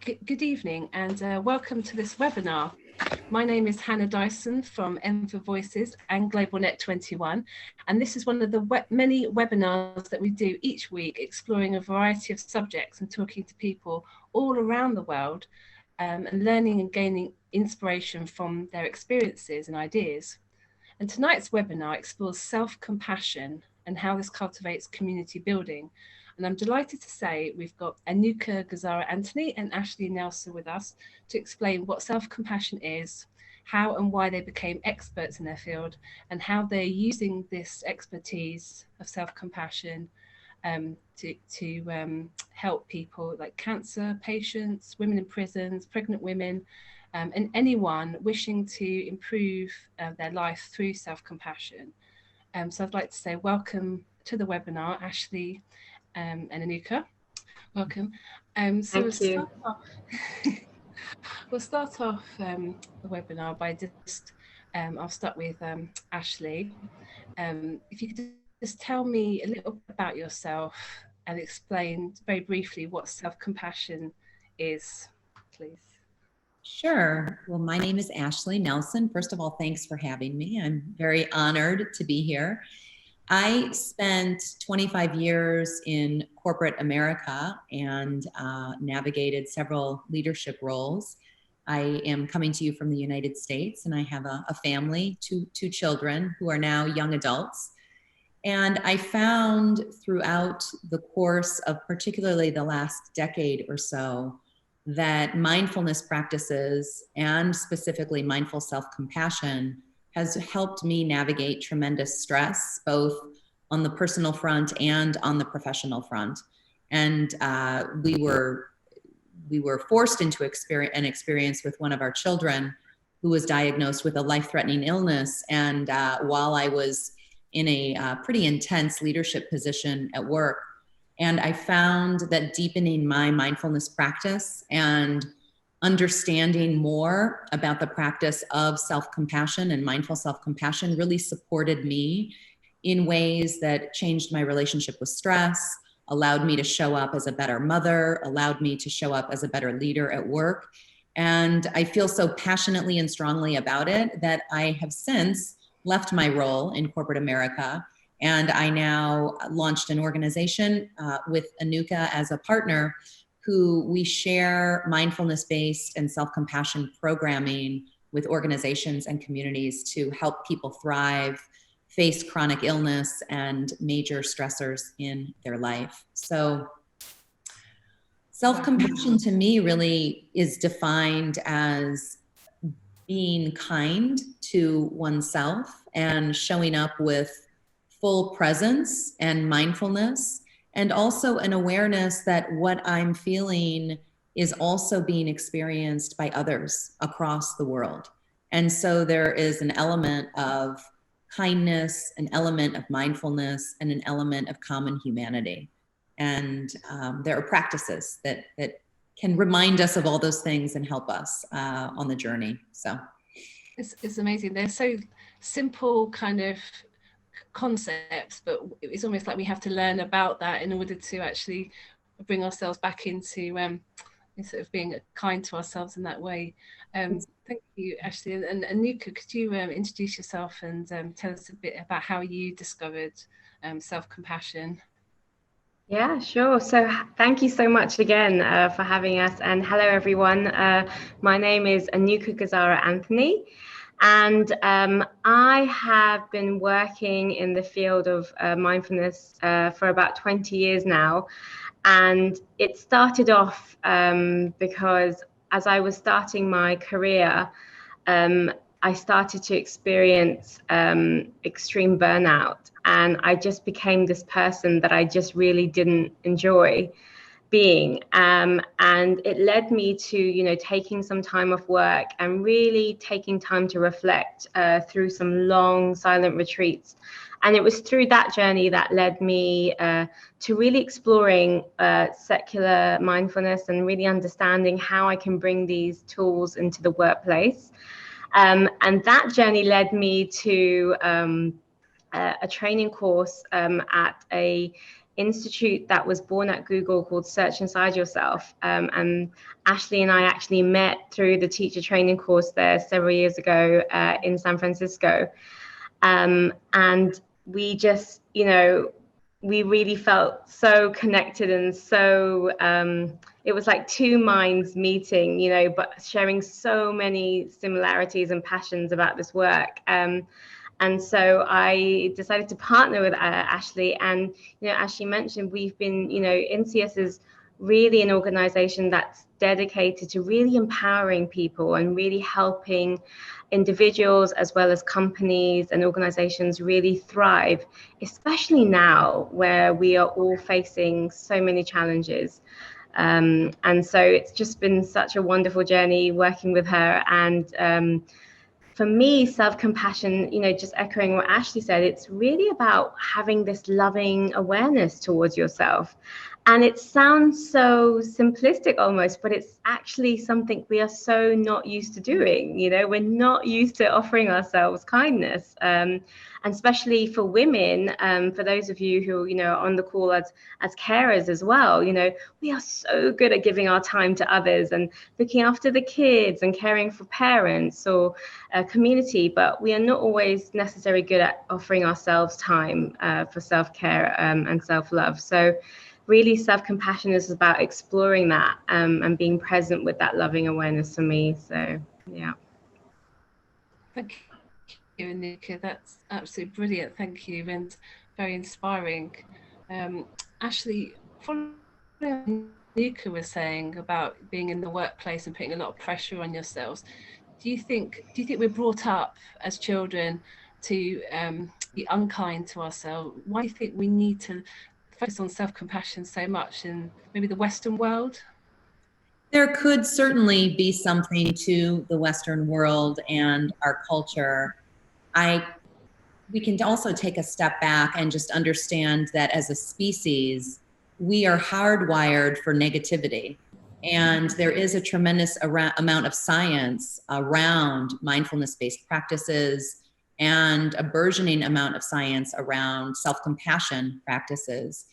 Good evening and welcome to this webinar. My name is Hannah Dyson from M for Voices and GlobalNet 21, and this is one of the many webinars that we do each week, exploring a variety of subjects and talking to people all around the world and learning and gaining inspiration from their experiences and ideas. And tonight's webinar explores self-compassion and how this cultivates community building. And I'm delighted to say we've got Anuka Gasser and Ashley Nelson with us to explain what self-compassion is, how and why they became experts in their field, and how they're using this expertise of self-compassion to help people like cancer patients, women in prisons, pregnant women, and anyone wishing to improve their life through self-compassion. So I'd like to say welcome to the webinar, Ashley and Anuka. Welcome. So we'll start off the webinar by just, I'll start with Ashley. If you could just tell me a little bit about yourself and explain very briefly what self-compassion is, please. Sure. Well, my name is Ashley Nelson. First of all, thanks for having me. I'm very honored to be here. I spent 25 years in corporate America and navigated several leadership roles. I am coming to you from the United States, and I have a family, two children who are now young adults. And I found throughout the course of particularly the last decade or so that mindfulness practices, and specifically mindful self-compassion, has helped me navigate tremendous stress, both on the personal front and on the professional front. And we were forced into an experience with one of our children who was diagnosed with a life-threatening illness. And while I was in a pretty intense leadership position at work, and I found that deepening my mindfulness practice and understanding more about the practice of self-compassion and mindful self-compassion really supported me in ways that changed my relationship with stress, allowed me to show up as a better mother, allowed me to show up as a better leader at work. And I feel so passionately and strongly about it that I have since left my role in corporate America. And I now launched an organization with Anuka as a partner, who we share mindfulness-based and self-compassion programming with organizations and communities to help people thrive, face chronic illness and major stressors in their life. So self-compassion to me really is defined as being kind to oneself and showing up with full presence and mindfulness, and also an awareness that what I'm feeling is also being experienced by others across the world. And so there is an element of kindness, an element of mindfulness, and an element of common humanity. And there are practices that can remind us of all those things and help us on the journey. So it's amazing. They're so simple kind of concepts, but it's almost like we have to learn about that in order to actually bring ourselves back into sort of being kind to ourselves in that way. Thank you, Ashley. And Anuka, could you introduce yourself and tell us a bit about how you discovered self-compassion? Yeah, sure. So thank you so much again for having us, and hello everyone. My name is Anuka Gasser, and I have been working in the field of mindfulness for about 20 years now. And it started off because as I was starting my career, I started to experience extreme burnout, and I just became this person that I just really didn't enjoy being. And it led me to, taking some time off work and really taking time to reflect through some long silent retreats. And it was through that journey that led me to really exploring secular mindfulness and really understanding how I can bring these tools into the workplace. And that journey led me to a training course at a institute that was born at Google called Search Inside Yourself. And Ashley and I actually met through the teacher training course there several years ago in San Francisco. And we just, we really felt so connected, and so it was like two minds meeting, but sharing so many similarities and passions about this work. And so I decided to partner with Ashley. And, as she mentioned, we've been, NCS is really an organization that's dedicated to really empowering people and really helping individuals as well as companies and organizations really thrive, especially now where we are all facing so many challenges. And so it's just been such a wonderful journey working with her. And for me, self-compassion, just echoing what Ashley said, it's really about having this loving awareness towards yourself. And it sounds so simplistic almost, but it's actually something we are so not used to doing. We're not used to offering ourselves kindness. And especially for women, for those of you who, are on the call as carers as well, we are so good at giving our time to others and looking after the kids and caring for parents or community, but we are not always necessarily good at offering ourselves time for self-care and self-love. So really, self-compassion is about exploring that and being present with that loving awareness for me. So, yeah. Thank you, Anuka. That's absolutely brilliant. Thank you, and very inspiring. Ashley, following what Anuka was saying about being in the workplace and putting a lot of pressure on yourselves, do you think we're brought up as children to be unkind to ourselves? Why do you think we need to focus on self-compassion so much in maybe the Western world? There could certainly be something to the Western world and our culture. We can also take a step back and just understand that as a species, we are hardwired for negativity. And there is a tremendous amount of science around mindfulness-based practices and a burgeoning amount of science around self-compassion practices.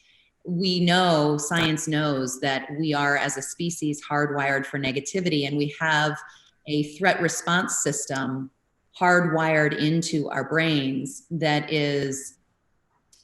We know, science knows, that we are as a species hardwired for negativity, and we have a threat response system hardwired into our brains that is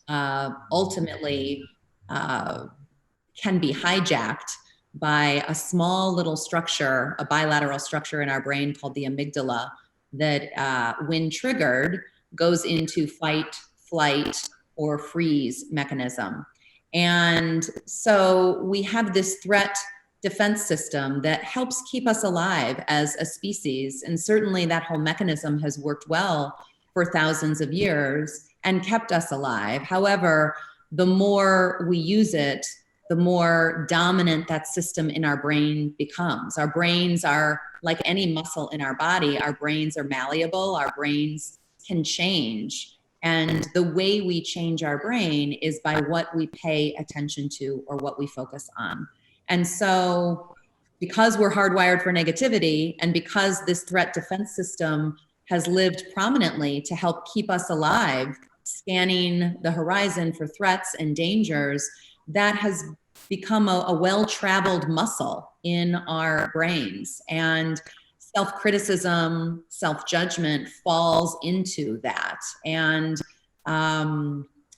ultimately can be hijacked by a small little structure, a bilateral structure in our brain called the amygdala, that when triggered goes into fight, flight, or freeze mechanism. And so we have this threat defense system that helps keep us alive as a species. And certainly that whole mechanism has worked well for thousands of years and kept us alive. However, the more we use it, the more dominant that system in our brain becomes. Our brains are like any muscle in our body. Our brains are malleable. Our brains can change. And the way we change our brain is by what we pay attention to or what we focus on. And so because we're hardwired for negativity, and because this threat defense system has lived prominently to help keep us alive, scanning the horizon for threats and dangers, that has become a well-traveled muscle in our brains. And self-criticism, self-judgment falls into that. And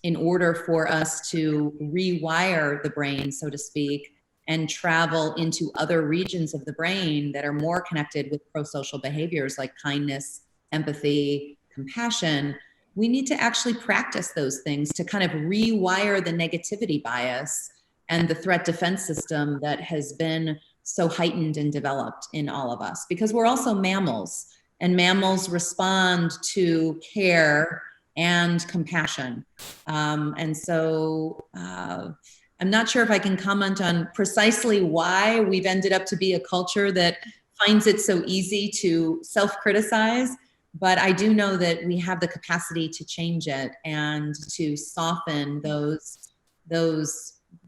in order for us to rewire the brain, so to speak, and travel into other regions of the brain that are more connected with pro-social behaviors like kindness, empathy, compassion, we need to actually practice those things to kind of rewire the negativity bias and the threat defense system that has been so heightened and developed in all of us. Because we're also mammals, and mammals respond to care and compassion. And so I'm not sure if I can comment on precisely why we've ended up to be a culture that finds it so easy to self-criticize, but I do know that we have the capacity to change it and to soften those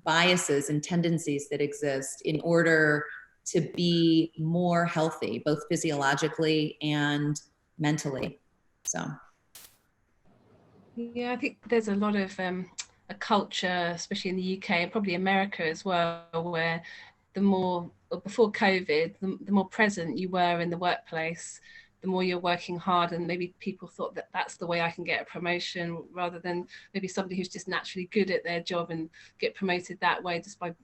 biases and tendencies that exist in order to be more healthy, both physiologically and mentally. So. Yeah, I think there's a lot of a culture, especially in the UK and probably America as well, where before COVID, the more present you were in the workplace, the more you're working hard, and maybe people thought that that's the way I can get a promotion, rather than maybe somebody who's just naturally good at their job and get promoted that way just by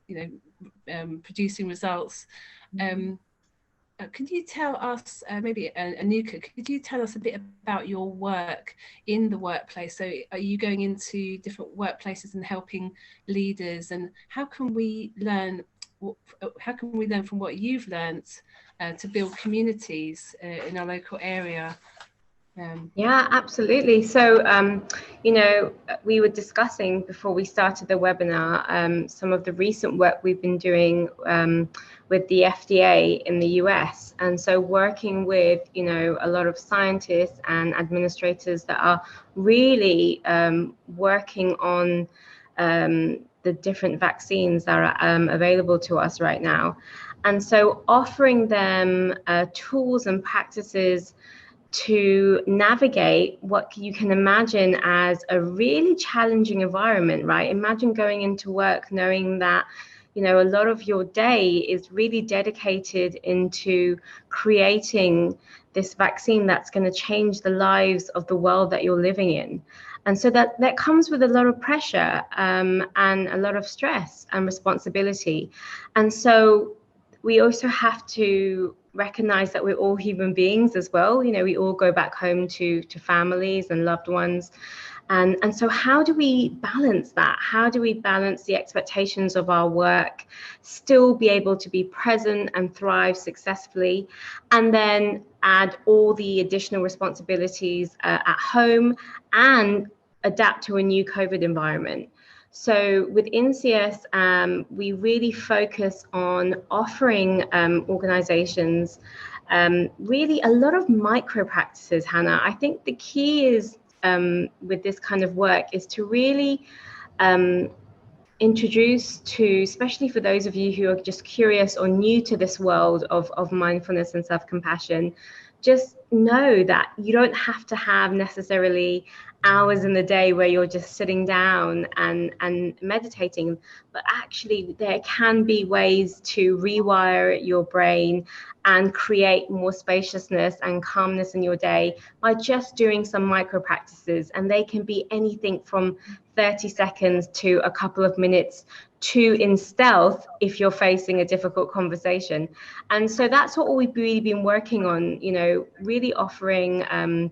producing results. Could you tell us, maybe Anuka, could you tell us a bit about your work in the workplace? So are you going into different workplaces and helping leaders, and how can we learn from what you've learned to build communities in our local area? Yeah, absolutely. So, we were discussing before we started the webinar some of the recent work we've been doing with the FDA in the US. And so working with, a lot of scientists and administrators that are really working on the different vaccines that are available to us right now. And so offering them tools and practices to navigate what you can imagine as a really challenging environment, right? Imagine going into work knowing that, a lot of your day is really dedicated into creating this vaccine that's going to change the lives of the world that you're living in. And so that comes with a lot of pressure and a lot of stress and responsibility. And so we also have to recognize that we're all human beings as well. We all go back home to families and loved ones. And so how do we balance that? How do we balance the expectations of our work, still be able to be present and thrive successfully, and then add all the additional responsibilities at home and adapt to a new COVID environment? So with NCS, we really focus on offering organizations really a lot of micro practices, Hannah. I think the key is with this kind of work is to really introduce to, especially for those of you who are just curious or new to this world of mindfulness and self-compassion, just know that you don't have to have necessarily hours in the day where you're just sitting down and meditating, but actually there can be ways to rewire your brain and create more spaciousness and calmness in your day by just doing some micro practices. And they can be anything from 30 seconds to a couple of minutes to in stealth if you're facing a difficult conversation. And so that's what we've really been working on, really offering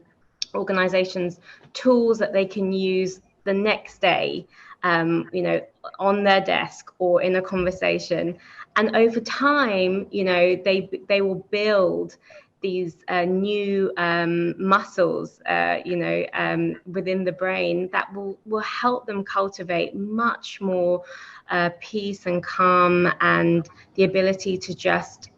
organizations tools that they can use the next day, on their desk or in a conversation. And over time, they will build these new muscles, within the brain that will help them cultivate much more peace and calm, and the ability to just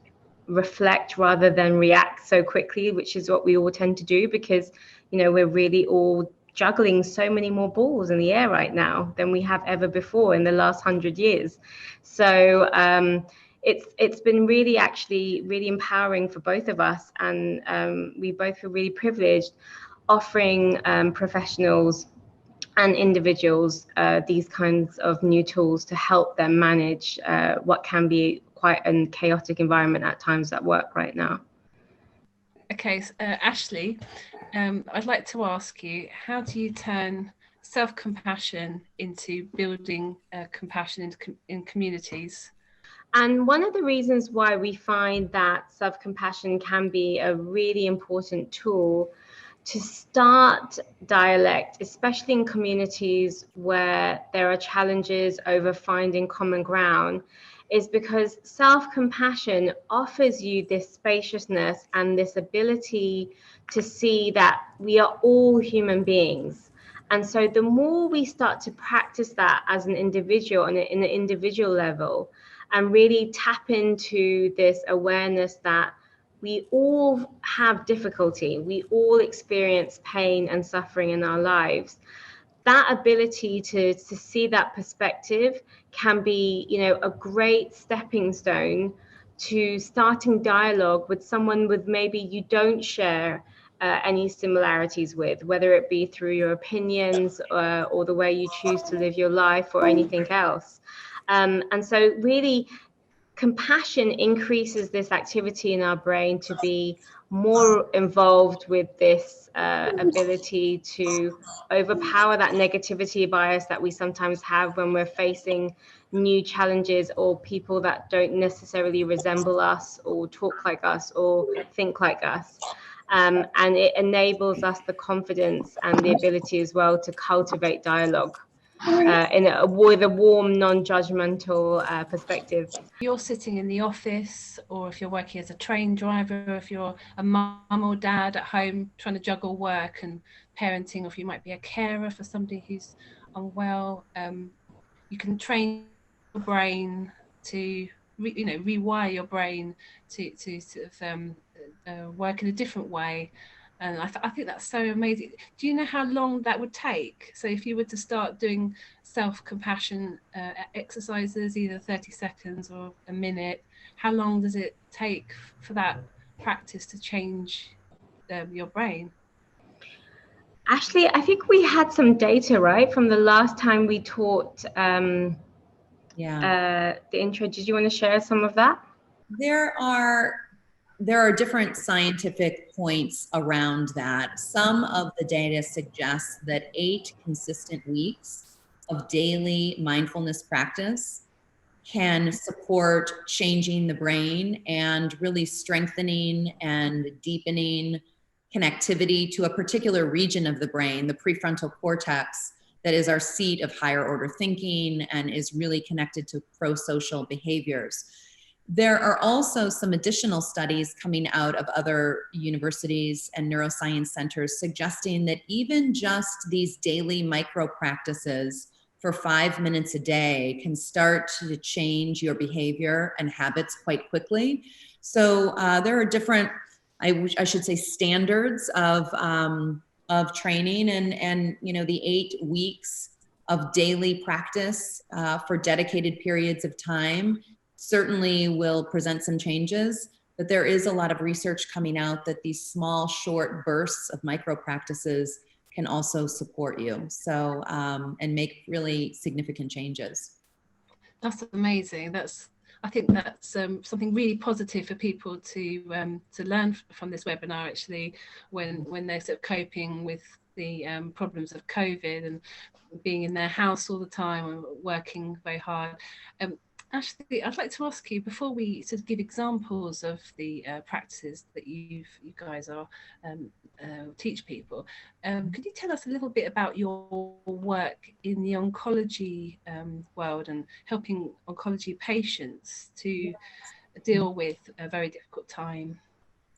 reflect rather than react so quickly, which is what we all tend to do because, we're really all juggling so many more balls in the air right now than we have ever before in the last 100 years. So it's been really empowering for both of us, and we both feel really privileged offering professionals and individuals these kinds of new tools to help them manage what can be quite a chaotic environment at times at work right now. Okay, Ashley, I'd like to ask you, how do you turn self-compassion into building compassion in communities? And one of the reasons why we find that self-compassion can be a really important tool to start dialect, especially in communities where there are challenges over finding common ground, is because self-compassion offers you this spaciousness and this ability to see that we are all human beings. And so the more we start to practice that as an individual in an individual level, and really tap into this awareness that we all have difficulty, we all experience pain and suffering in our lives, that ability to see that perspective can be, a great stepping stone to starting dialogue with someone with maybe you don't share any similarities with, whether it be through your opinions or the way you choose to live your life or anything else. And so really, compassion increases this activity in our brain to be more involved with this ability to overpower that negativity bias that we sometimes have when we're facing new challenges or people that don't necessarily resemble us or talk like us or think like us. And it enables us the confidence and the ability as well to cultivate dialogue with a warm, non-judgmental perspective. You're sitting in the office, or if you're working as a train driver, or if you're a mum or dad at home trying to juggle work and parenting, or if you might be a carer for somebody who's unwell, you can train your brain to rewire your brain to sort of work in a different way. And I think that's so amazing. Do you know how long that would take? So if you were to start doing self-compassion exercises, either 30 seconds or a minute, how long does it take for that practice to change your brain? Ashley, I think we had some data, right, from the last time we taught the intro. Did you want to share some of that? There are different scientific points around that. Some of the data suggests that 8 consistent weeks of daily mindfulness practice can support changing the brain and really strengthening and deepening connectivity to a particular region of the brain, the prefrontal cortex, that is our seat of higher order thinking and is really connected to pro-social behaviors. There are also some additional studies coming out of other universities and neuroscience centers suggesting that even just these daily micro practices for 5 minutes a day can start to change your behavior and habits quite quickly. So there are different, I should say, standards of training, and the 8 weeks of daily practice for dedicated periods of time certainly will present some changes, but there is a lot of research coming out that these small, short bursts of micro practices can also support you. So, and make really significant changes. That's amazing. I think that's something really positive for people to learn from this webinar, actually, when they're sort of coping with the problems of COVID and being in their house all the time and working very hard. Ashley, I'd like to ask you, before we sort of give examples of the practices that you guys are teach people, could you tell us a little bit about your work in the oncology world and helping oncology patients to deal with a very difficult time?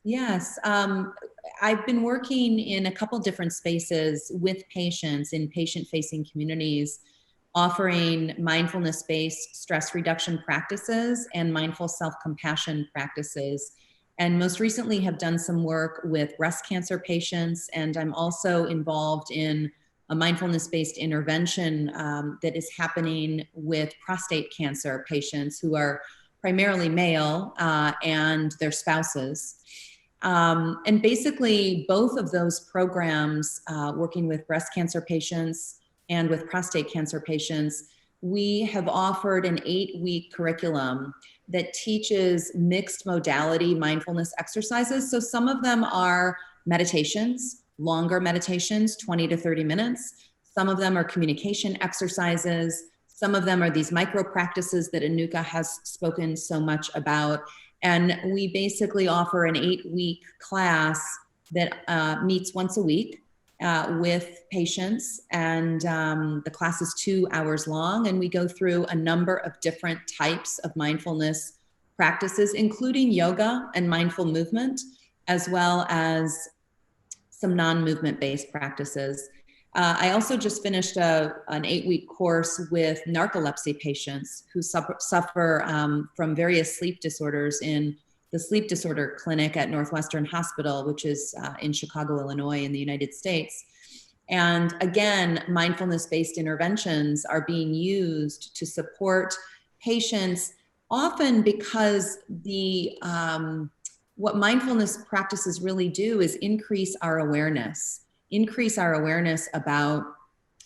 Yes, I've been working in a couple different spaces with patients in patient-facing communities, offering mindfulness-based stress reduction practices and mindful self-compassion practices. And most recently have done some work with breast cancer patients, and I'm also involved in a mindfulness-based intervention that is happening with prostate cancer patients who are primarily male and their spouses. And basically both of those programs, working with breast cancer patients and with prostate cancer patients, we have offered an 8-week curriculum that teaches mixed modality mindfulness exercises. So some of them are meditations, longer meditations, 20 to 30 minutes. Some of them are communication exercises. Some of them are these micro practices that Anuka has spoken so much about. And we basically offer an 8-week class that meets once a week with patients, and the class is 2 hours long, and we go through a number of different types of mindfulness practices, including yoga and mindful movement, as well as some non-movement based practices. I also just finished an 8-week course with narcolepsy patients who suffer from various sleep disorders in the sleep disorder clinic at Northwestern Hospital, which is in Chicago, Illinois, in the United States. And again, mindfulness-based interventions are being used to support patients, often because the what mindfulness practices really do is increase our awareness about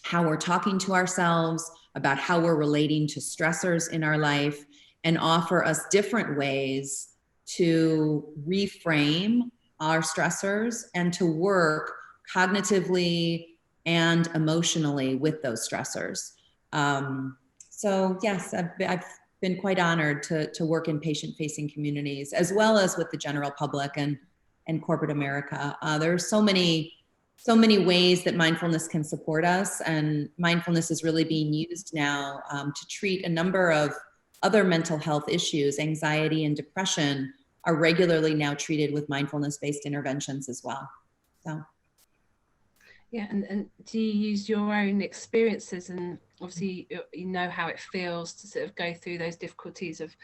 how we're talking to ourselves, about how we're relating to stressors in our life, and offer us different ways to reframe our stressors and to work cognitively and emotionally with those stressors. So yes, I've been quite honored to work in patient-facing communities, as well as with the general public and corporate America. There are so many ways that mindfulness can support us, and mindfulness is really being used now to treat a number of other mental health issues. Anxiety and depression are regularly now treated with mindfulness-based interventions as well. So. Yeah, and do you use your own experiences, and obviously you know how it feels to sort of go through those difficulties of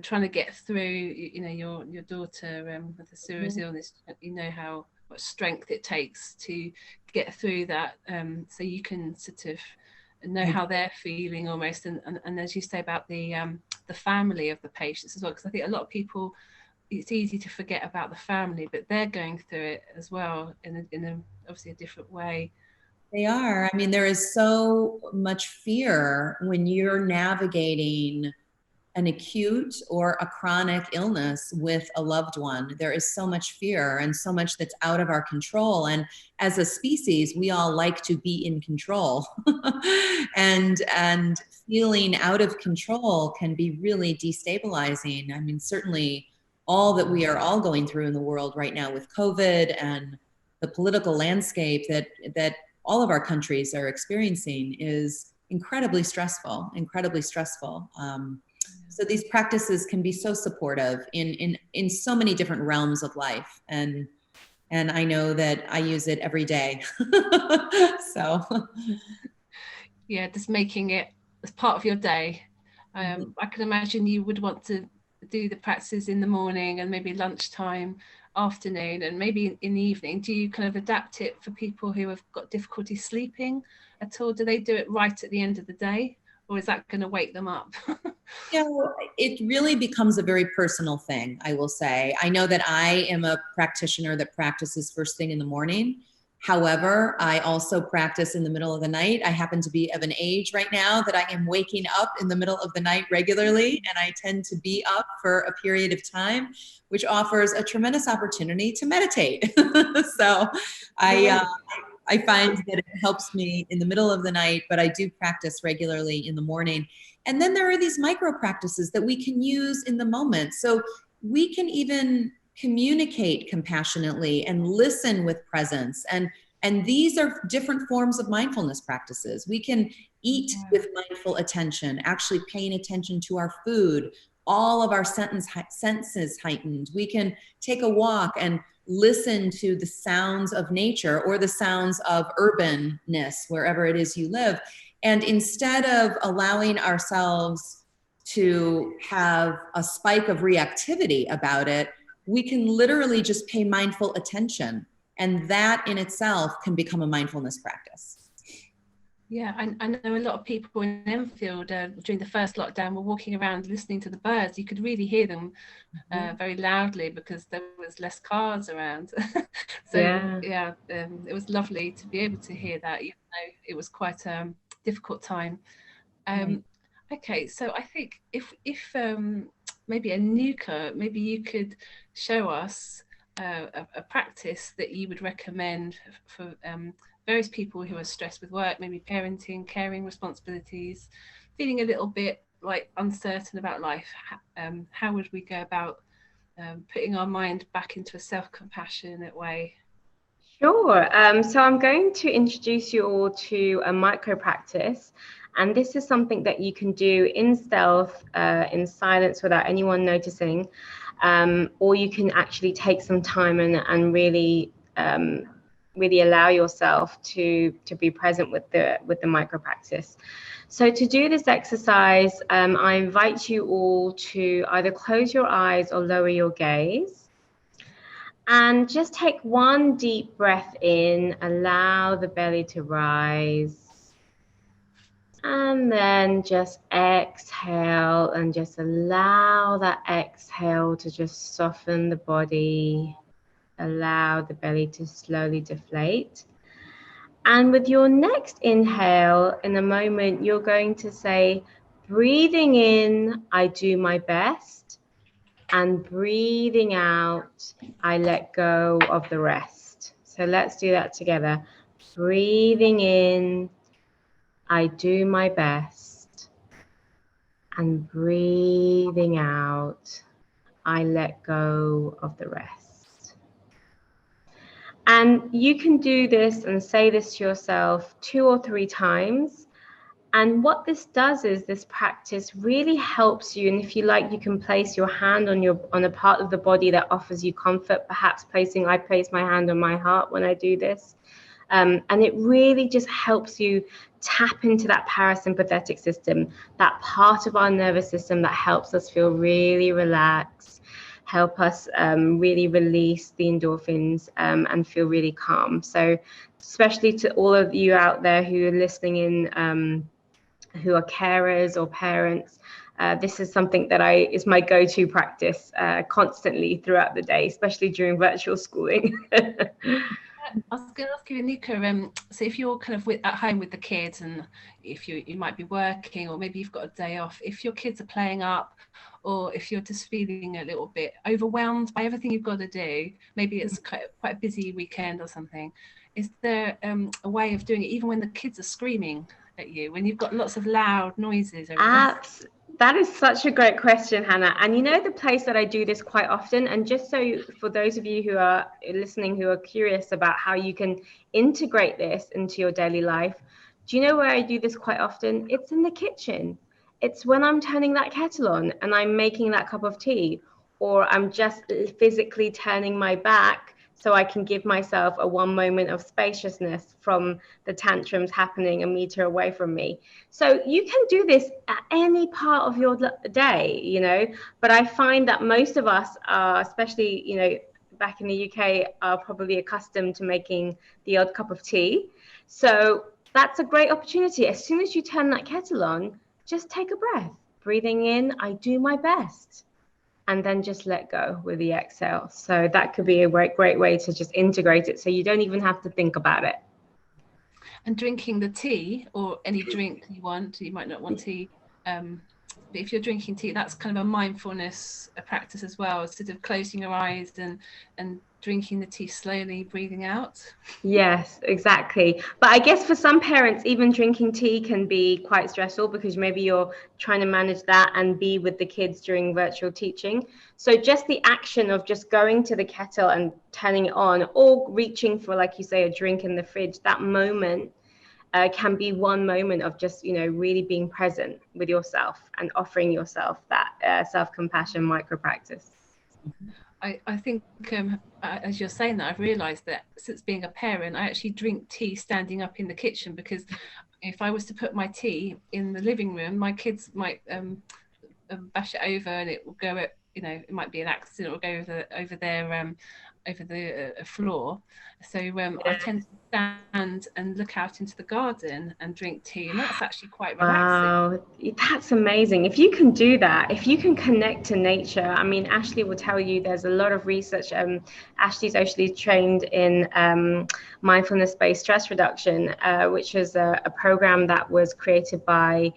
trying to get through, you know, your daughter with a serious illness, you know how much strength it takes to get through that, so you can sort of know how they're feeling almost, and as you say about the family of the patients as well, because I think a lot of people, it's easy to forget about the family, but they're going through it as well in a obviously a different way. They are. I mean, there is so much fear when you're navigating an acute or a chronic illness with a loved one. There is so much fear and so much that's out of our control. And as a species, we all like to be in control. and feeling out of control can be really destabilizing. I mean, certainly all that we are all going through in the world right now with COVID and the political landscape that all of our countries are experiencing is incredibly stressful. So these practices can be so supportive in so many different realms of life. And I know that I use it every day. So. Yeah, just making it as part of your day. I can imagine you would want to do the practices in the morning and maybe lunchtime, afternoon, and maybe in the evening. Do you kind of adapt it for people who have got difficulty sleeping at all? Do they do it right at the end of the day, or is that going to wake them up? It really becomes a very personal thing, I will say. I know that I am a practitioner that practices first thing in the morning. However, I also practice in the middle of the night. I happen to be of an age right now that I am waking up in the middle of the night regularly, and I tend to be up for a period of time, which offers a tremendous opportunity to meditate. So I find that it helps me in the middle of the night, but I do practice regularly in the morning. And then there are these micro practices that we can use in the moment. So we can even communicate compassionately and listen with presence. And these are different forms of mindfulness practices. We can eat with mindful attention, actually paying attention to our food, all of our senses heightened. We can take a walk and listen to the sounds of nature or the sounds of urbanness, wherever it is you live. And instead of allowing ourselves to have a spike of reactivity about it, we can literally just pay mindful attention. And that in itself can become a mindfulness practice. Yeah, I know a lot of people in Enfield during the first lockdown were walking around listening to the birds. You could really hear them very loudly because there was less cars around. So it was lovely to be able to hear that, even though it was quite a difficult time. Okay, so I think if maybe Anuka, maybe you could show us a practice that you would recommend for various people who are stressed with work, maybe parenting, caring responsibilities, feeling a little bit like uncertain about life. How would we go about putting our mind back into a self-compassionate way? Sure. So I'm going to introduce you all to a micro practice. And this is something that you can do in stealth, in silence, without anyone noticing. Or you can actually take some time and really allow yourself to be present with the micro practice. So to do this exercise, I invite you all to either close your eyes or lower your gaze. And just take one deep breath in, allow the belly to rise. And then just exhale and just allow that exhale to just soften the body. Allow the belly to slowly deflate. And with your next inhale, in a moment, you're going to say, breathing in, I do my best. And breathing out, I let go of the rest. So let's do that together. Breathing in, I do my best. And breathing out, I let go of the rest. And you can do this and say this to yourself 2 or 3 times. And what this does is this practice really helps you. And if you like, you can place your hand on a part of the body that offers you comfort, perhaps I place my hand on my heart when I do this. And it really just helps you tap into that parasympathetic system, that part of our nervous system that helps us feel really relaxed, help us really release the endorphins and feel really calm. So especially to all of you out there who are listening in, who are carers or parents, this is something that is my go-to practice constantly throughout the day, especially during virtual schooling. I was going to ask you, Anuka, so if you're kind of at home with the kids, and if you might be working, or maybe you've got a day off, if your kids are playing up, or if you're just feeling a little bit overwhelmed by everything you've got to do, maybe it's quite a busy weekend or something, is there a way of doing it even when the kids are screaming at you, when you've got lots of loud noises over That is such a great question, Hannah. And you know, the place that I do this quite often, and just so for those of you who are listening who are curious about how you can integrate this into your daily life, do you know where I do this quite often? It's in the kitchen. It's when I'm turning that kettle on and I'm making that cup of tea, or I'm just physically turning my back so I can give myself a 1 moment of spaciousness from the tantrums happening a meter away from me. So you can do this at any part of your day, you know, but I find that most of us are, especially, you know, back in the UK, are probably accustomed to making the odd cup of tea. So that's a great opportunity. As soon as you turn that kettle on, just take a breath. Breathing in, I do my best. And then just let go with the exhale. So that could be a great way to just integrate it so you don't even have to think about it. And drinking the tea, or any drink you want, you might not want tea, but if you're drinking tea, that's kind of a mindfulness practice as well, sort of closing your eyes and drinking the tea slowly, breathing out. Yes, exactly. But I guess for some parents, even drinking tea can be quite stressful because maybe you're trying to manage that and be with the kids during virtual teaching. So just the action of just going to the kettle and turning it on, or reaching for, like you say, a drink in the fridge, that moment can be 1 moment of just, you know, really being present with yourself and offering yourself that self-compassion micro practice. I think as you're saying that, I've realised that since being a parent, I actually drink tea standing up in the kitchen, because if I was to put my tea in the living room, my kids might bash it over and it will go, you know, it might be an accident, it will go over the floor. So I tend to stand and look out into the garden and drink tea, and that's actually quite relaxing. Wow, that's amazing. If you can do that, if you can connect to nature, I mean, Ashley will tell you there's a lot of research. Ashley's actually trained in mindfulness-based stress reduction, which is a program that was created by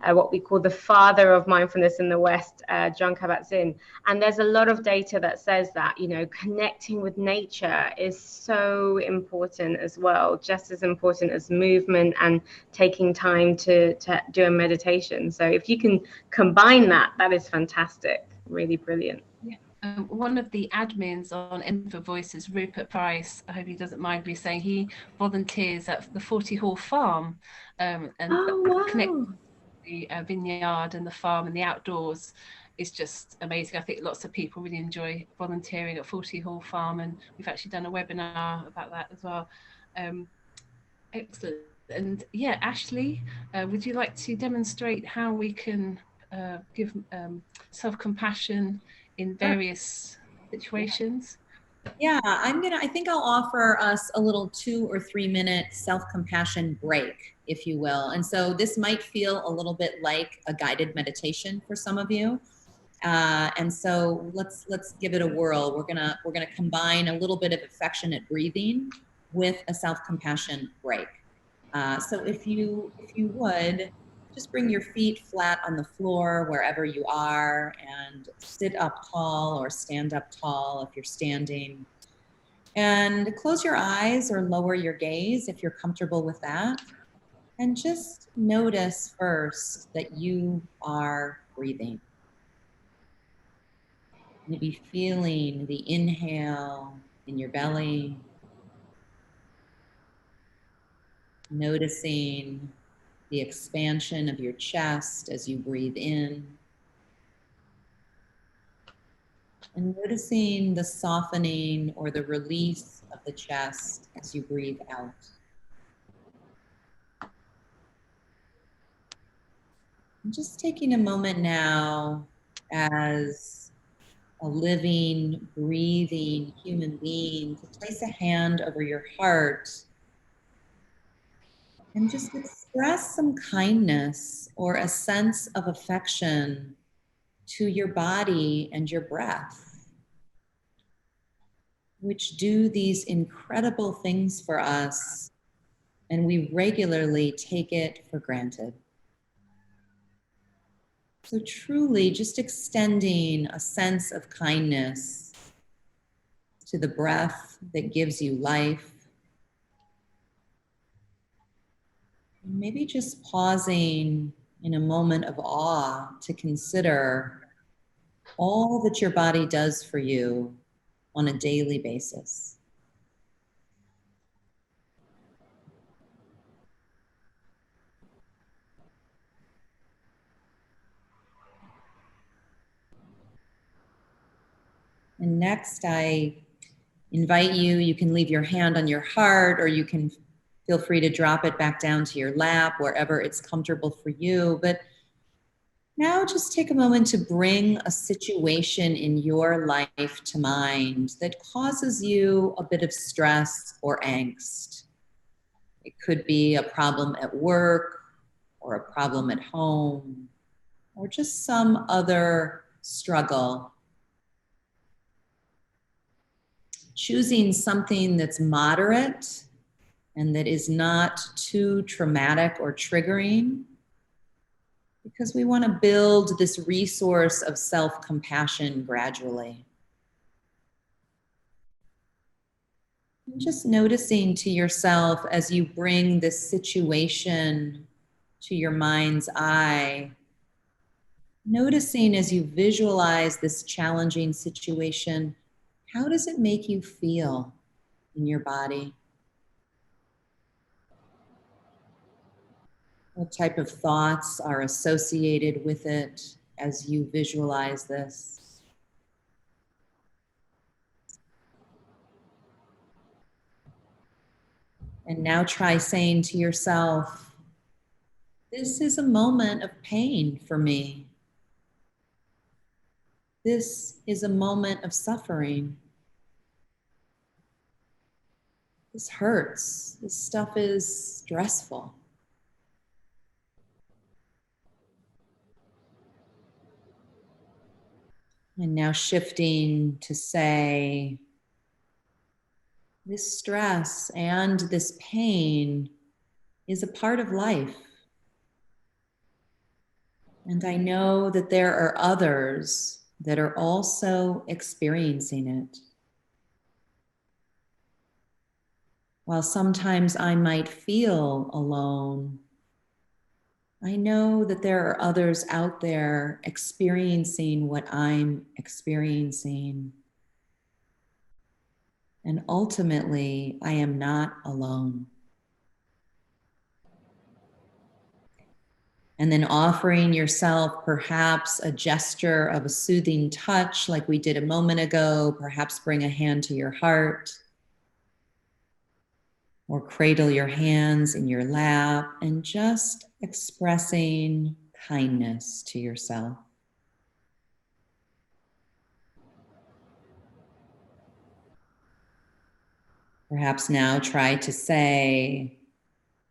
what we call the father of mindfulness in the West, John Kabat-Zinn. And there's a lot of data that says that, you know, connecting with nature is so important as well, just as important as movement and taking time to do a meditation. So if you can combine that, that is fantastic, really brilliant. Yeah. One of the admins on Enver Voices, Rupert Price, I hope he doesn't mind me saying, he volunteers at the 40 Hall Farm, and connecting the vineyard and the farm and the outdoors is just amazing. I think lots of people really enjoy volunteering at 40 Hall Farm, and we've actually done a webinar about that as well. Excellent. And yeah, Ashley, would you like to demonstrate how we can give self-compassion in various situations? Yeah, I think I'll offer us a little 2 or 3 minute self-compassion break, if you will. And so this might feel a little bit like a guided meditation for some of you. And so let's give it a whirl. We're gonna combine a little bit of affectionate breathing with a self-compassion break. So if you would just bring your feet flat on the floor wherever you are, and sit up tall or stand up tall if you're standing. And close your eyes or lower your gaze if you're comfortable with that. And just notice first that you are breathing. Maybe feeling the inhale in your belly, noticing the expansion of your chest as you breathe in, and noticing the softening or the release of the chest as you breathe out. And just taking a moment now as a living, breathing human being to place a hand over your heart and just express some kindness or a sense of affection to your body and your breath, which do these incredible things for us, and we regularly take it for granted. So truly just extending a sense of kindness to the breath that gives you life. Maybe just pausing in a moment of awe to consider all that your body does for you on a daily basis. And next, I invite you can leave your hand on your heart, or you can feel free to drop it back down to your lap, wherever it's comfortable for you. But now just take a moment to bring a situation in your life to mind that causes you a bit of stress or angst. It could be a problem at work, or a problem at home, or just some other struggle. Choosing something that's moderate and that is not too traumatic or triggering, because we want to build this resource of self-compassion gradually. And just noticing to yourself as you bring this situation to your mind's eye, noticing as you visualize this challenging situation, how does it make you feel in your body? What type of thoughts are associated with it as you visualize this? And now try saying to yourself, this is a moment of pain for me. This is a moment of suffering. This hurts. This stuff is stressful. And now shifting to say, this stress and this pain is a part of life. And I know that there are others that are also experiencing it. While sometimes I might feel alone, I know that there are others out there experiencing what I'm experiencing. And ultimately, I am not alone. And then offering yourself perhaps a gesture of a soothing touch like we did a moment ago. Perhaps bring a hand to your heart, or cradle your hands in your lap, and just expressing kindness to yourself. Perhaps now try to say,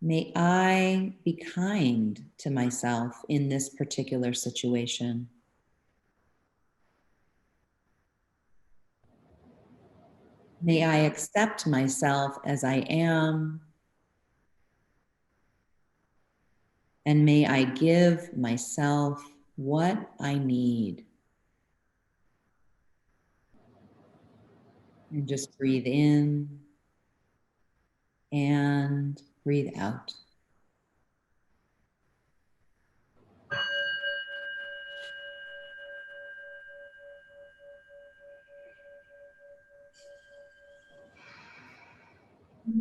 may I be kind to myself in this particular situation. May I accept myself as I am. And may I give myself what I need. And just breathe in and breathe out.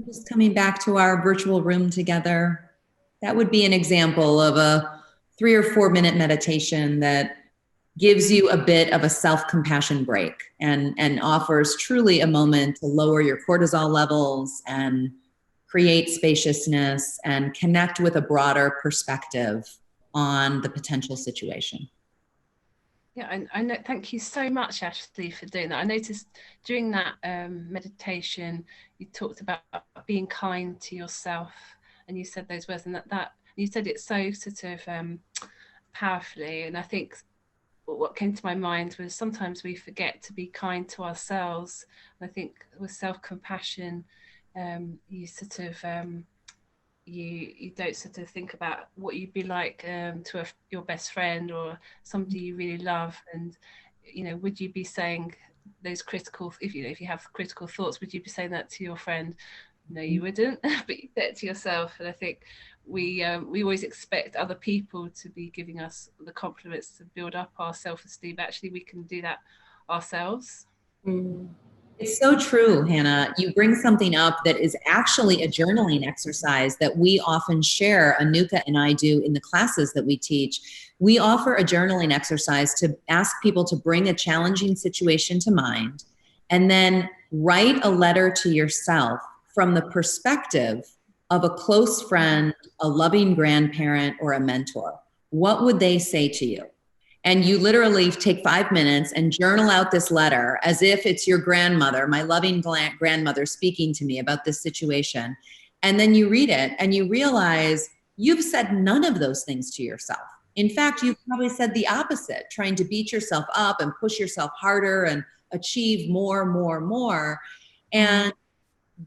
Just coming back to our virtual room together. That would be an example of a 3 or 4 minute meditation that gives you a bit of a self-compassion break and offers truly a moment to lower your cortisol levels and create spaciousness and connect with a broader perspective on the potential situation. Yeah, I know. Thank you so much, Ashley, for doing that. I noticed during that meditation, you talked about being kind to yourself, and you said those words, and that you said it so sort of powerfully. And I think what came to my mind was sometimes we forget to be kind to ourselves. I think with self-compassion, you sort of you don't sort of think about what you'd be like to your best friend or somebody you really love, and would you be saying those critical, if you have critical thoughts, would you be saying that to your friend? No, you wouldn't. But you say it to yourself. And I think we always expect other people to be giving us the compliments to build up our self-esteem. Actually, we can do that ourselves. It's so true, Hannah. You bring something up that is actually a journaling exercise that we often share, Anuka and I do in the classes that we teach. We offer a journaling exercise to ask people to bring a challenging situation to mind and then write a letter to yourself from the perspective of a close friend, a loving grandparent, or a mentor. What would they say to you? And you literally take 5 minutes and journal out this letter as if it's your grandmother, my loving grandmother, speaking to me about this situation. And then you read it and you realize you've said none of those things to yourself. In fact, you've probably said the opposite, trying to beat yourself up and push yourself harder and achieve more. And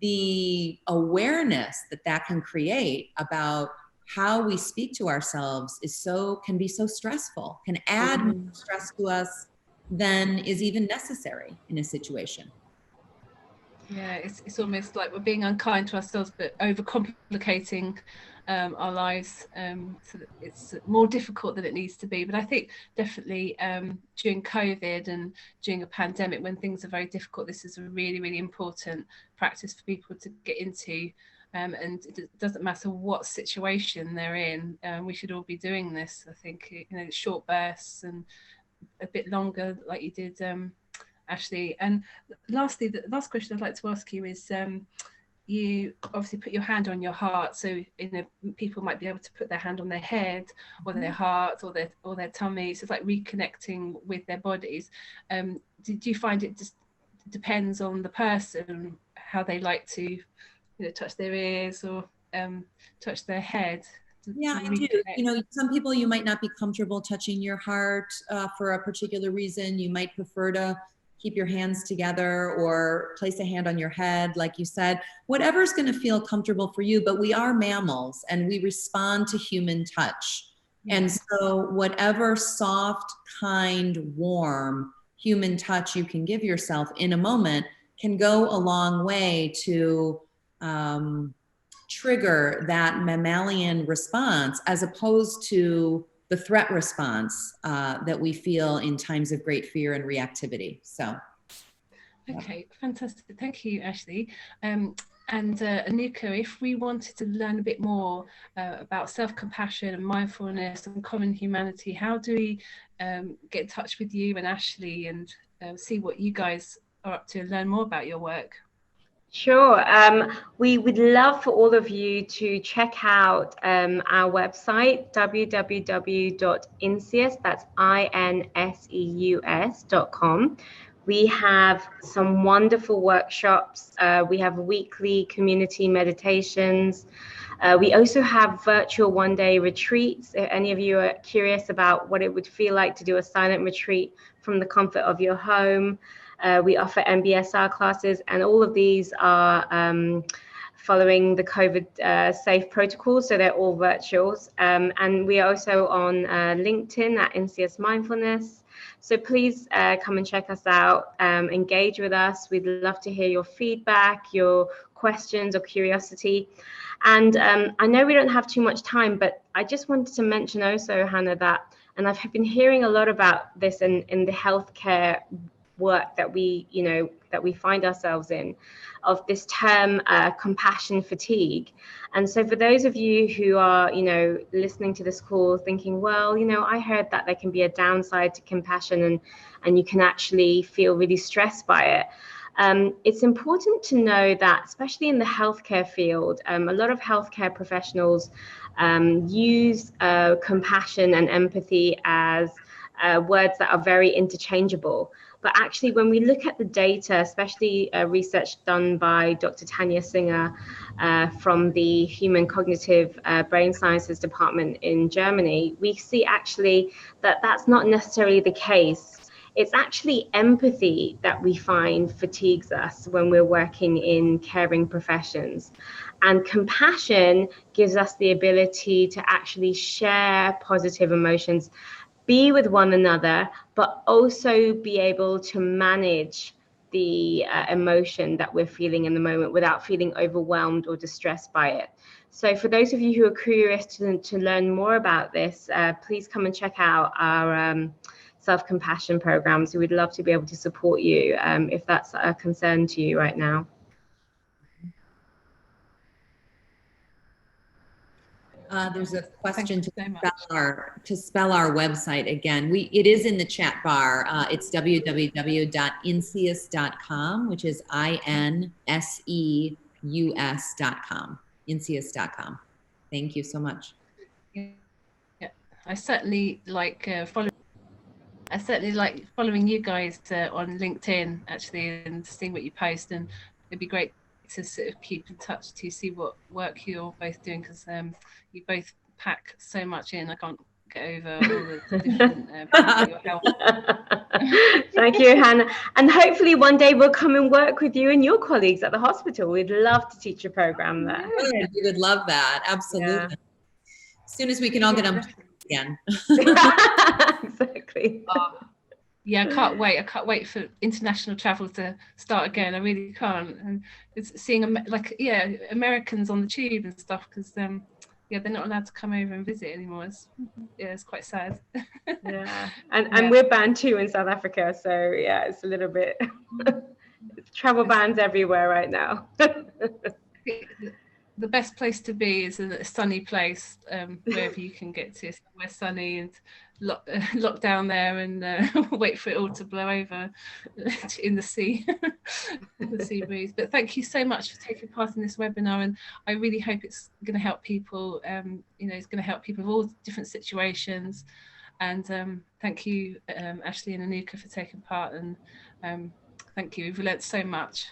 the awareness that can create about how we speak to ourselves can be so stressful, can add more stress to us than is even necessary in a situation. Yeah, it's almost like we're being unkind to ourselves, but overcomplicating our lives, so that it's more difficult than it needs to be. But I think definitely during COVID and during a pandemic, when things are very difficult, this is a really, really important practice for people to get into. And it doesn't matter what situation they're in. We should all be doing this. I think short bursts and a bit longer, like you did, Ashley. And lastly, the last question I'd like to ask you is, you obviously put your hand on your heart, so people might be able to put their hand on their head or their heart or their tummy. So it's like reconnecting with their bodies. Did you find it just depends on the person how they like to touch their ears or touch their head? Yeah, I do. Some people, you might not be comfortable touching your heart for a particular reason. You might prefer to keep your hands together or place a hand on your head, like you said. Whatever's going to feel comfortable for you, but we are mammals and we respond to human touch. And so whatever soft, kind, warm human touch you can give yourself in a moment can go a long way to trigger that mammalian response, as opposed to the threat response that we feel in times of great fear and reactivity. So, okay, fantastic. Thank you, Ashley. And Anuka, if we wanted to learn a bit more about self-compassion and mindfulness and common humanity, how do we get in touch with you and Ashley and see what you guys are up to and learn more about your work? Sure. We would love for all of you to check out our website, www.inseus, that's INSEUS.com. We have some wonderful workshops. We have weekly community meditations. We also have virtual one-day retreats. If any of you are curious about what it would feel like to do a silent retreat from the comfort of your home, we offer MBSR classes, and all of these are following the COVID safe protocols, so they're all virtuals. And we are also on LinkedIn at NCS Mindfulness. So please come and check us out, engage with us. We'd love to hear your feedback, your questions or curiosity. And I know we don't have too much time, but I just wanted to mention also, Hannah, that, and I've been hearing a lot about this in the healthcare work that we find ourselves in, of this term compassion fatigue. And so for those of you who are listening to this call thinking, well, I heard that there can be a downside to compassion, and you can actually feel really stressed by it. It's important to know that, especially in the healthcare field, a lot of healthcare professionals use compassion and empathy as words that are very interchangeable. But actually, when we look at the data, especially research done by Dr. Tanya Singer from the Human Cognitive Brain Sciences Department in Germany, we see actually that that's not necessarily the case. It's actually empathy that we find fatigues us when we're working in caring professions. And compassion gives us the ability to actually share positive emotions, be with one another, but also be able to manage the emotion that we're feeling in the moment without feeling overwhelmed or distressed by it. So for those of you who are curious to learn more about this, please come and check out our self-compassion programs. We would love to be able to support you if that's a concern to you right now. There's a question to spell our website again. It is in the chat bar. It's www.inseus.com, which is INSEUS.com. Inseus.com. Thank you so much. Yeah, I certainly like following you guys on LinkedIn actually, and seeing what you post, and it'd be great to sort of keep in touch to see what work you're both doing, because you both pack so much in. I can't get over all the different your health. Thank you, Hannah. And hopefully one day we'll come and work with you and your colleagues at the hospital. We'd love to teach a program there. Yeah, we would love that. Absolutely. Yeah. As soon as we can all get on again. Exactly. Yeah, I can't wait for international travel to start again. I really can't. And it's seeing Americans on the tube and stuff, because they're not allowed to come over and visit anymore. It's quite sad. Yeah, and we're banned too in South Africa, so yeah, it's a little bit travel bans everywhere right now. The best place to be is a sunny place, wherever you can get to, somewhere sunny, and lock down there and wait for it all to blow over in the sea, the sea breeze. But thank you so much for taking part in this webinar, and I really hope it's going to help people. It's going to help people with all different situations. And thank you, Ashley and Anuka, for taking part, and thank you. We've learnt so much.